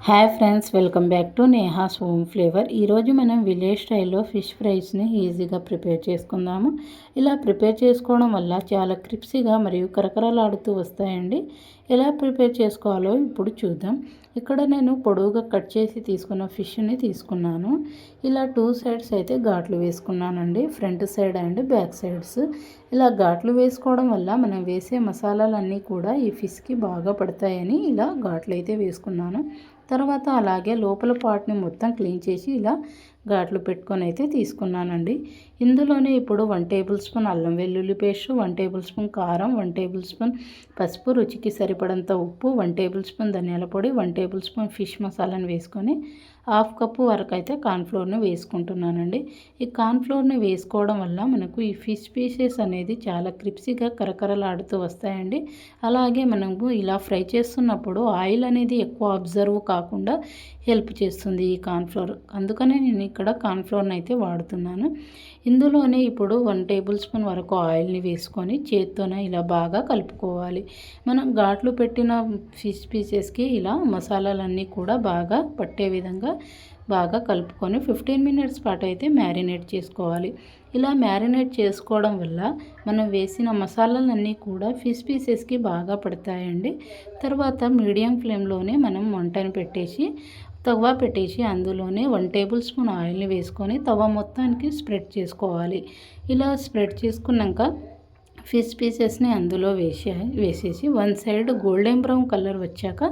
Hi friends, welcome back to Neha's home flavour. ఈరోజు మనం village స్టైల్లో ఫిష్ ఫ్రైస్ని ఈజీగా ప్రిపేర్ చేసుకుందాము. ఇలా ప్రిపేర్ చేసుకోవడం వల్ల చాలా క్రిప్సీగా మరియు కరకరలాడుతూ వస్తాయండి. ఎలా ప్రిపేర్ చేసుకోవాలో ఇప్పుడు చూద్దాం. ఇక్కడ నేను పొడవుగా కట్ చేసి తీసుకున్న ఫిష్ని తీసుకున్నాను. ఇలా 2 సైడ్స్ అయితే ఘాట్లు వేసుకున్నానండి, front side and back sides. ఇలా ఘాట్లు వేసుకోవడం వల్ల మనం వేసే మసాలాలన్నీ కూడా ఈ ఫిష్కి బాగా పడతాయని ఇలా ఘాట్లు అయితే వేసుకున్నాను. తర్వాత అలాగే లోపల పార్ట్ని మొత్తం క్లీన్ చేసి ఇలా ఘాట్లు పెట్టుకొని అయితే తీసుకున్నానండి. ఇందులోనే ఇప్పుడు 1 టేబుల్ స్పూన్ అల్లం వెల్లుల్లి పేస్ట్, 1 టేబుల్ స్పూన్ కారం, 1 టేబుల్ స్పూన్ పసుపు, రుచికి సరిపడంత ఉప్పు, 1 టేబుల్ స్పూన్ ధనియాల పొడి, 1 టేబుల్ స్పూన్ ఫిష్ మసాలాను వేసుకొని 1/2 కప్పు వరకు అయితే కార్న్ఫ్లోర్ని వేసుకుంటున్నానండి. ఈ కార్న్ఫ్లోర్ని వేసుకోవడం వల్ల మనకు ఈ ఫిష్ పీసెస్ అనేది చాలా క్రిప్సీగా కరకరలాడుతూ వస్తాయండి. అలాగే మనము ఇలా ఫ్రై చేస్తున్నప్పుడు ఆయిల్ అనేది ఎక్కువ అబ్జర్వ్ కాకుండా హెల్ప్ చేస్తుంది ఈ కార్న్ఫ్లోర్. అందుకనే నేను ఇక్కడ కార్న్ఫ్లోర్ని అయితే వాడుతున్నాను. ఇందులోనే ఇప్పుడు 1 టేబుల్ స్పూన్ వరకు ఆయిల్ని వేసుకొని చేత్తోనే ఇలా బాగా కలుపుకోవాలి. మనం ఘాట్లు పెట్టిన ఫిష్ పీసెస్కి ఇలా మసాలాలన్నీ కూడా బాగా పట్టే విధంగా బాగా కలుపుకొని 15 మినిట్స్ పాటు అయితే మ్యారినేట్ చేసుకోవాలి. ఇలా మ్యారినేట్ చేసుకోవడం వల్ల మనం వేసిన మసాలాలన్నీ కూడా ఫిష్ పీసెస్కి బాగా పడతాయండి. తర్వాత మీడియం ఫ్లేమ్లోనే మనం వంటను తవ్వ పెట్టేసి అందులోనే 1 టేబుల్ స్పూన్ ఆయిల్ని వేసుకొని తవ్వ మొత్తానికి స్ప్రెడ్ చేసుకోవాలి. ఇలా స్ప్రెడ్ చేసుకున్నాక ఫిష్ పీసెస్ని అందులో వేసేసి 1 సైడ్ గోల్డెన్ బ్రౌన్ కలర్ వచ్చాక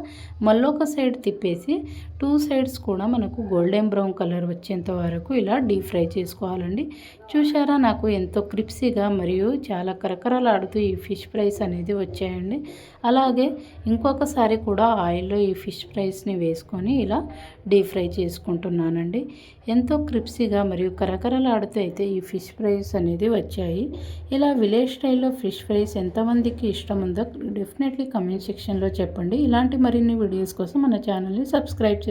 మళ్ళొక సైడ్ తిప్పేసి 2 సైడ్స్ కూడా మనకు గోల్డెన్ బ్రౌన్ కలర్ వచ్చేంత వరకు ఇలా డీప్ ఫ్రై చేసుకోవాలండి. చూసారా, నాకు ఎంతో క్రిప్సీగా మరియు చాలా కరకరలాడుతూ ఈ ఫిష్ ఫ్రైస్ అనేది వచ్చాయండి. అలాగే ఇంకొకసారి కూడా ఆయిల్లో ఈ ఫిష్ ఫ్రైస్ని వేసుకొని ఇలా డీప్ ఫ్రై చేసుకుంటున్నానండి. ఎంతో క్రిప్సీగా మరియు కరకరలాడుతూ అయితే ఈ ఫిష్ ఫ్రైస్ అనేది వచ్చాయి. ఇలా విలేజ్ స్టైల్లో ఫిష్ ఫ్రైస్ ఎంతమందికి ఇష్టం ఉందో డెఫినెట్లీ కమెంట్ సెక్షన్లో చెప్పండి. ఇలాంటి మరిన్ని వీడియోస్ కోసం మన ఛానల్ని సబ్స్క్రైబ్ చేసుకోండి.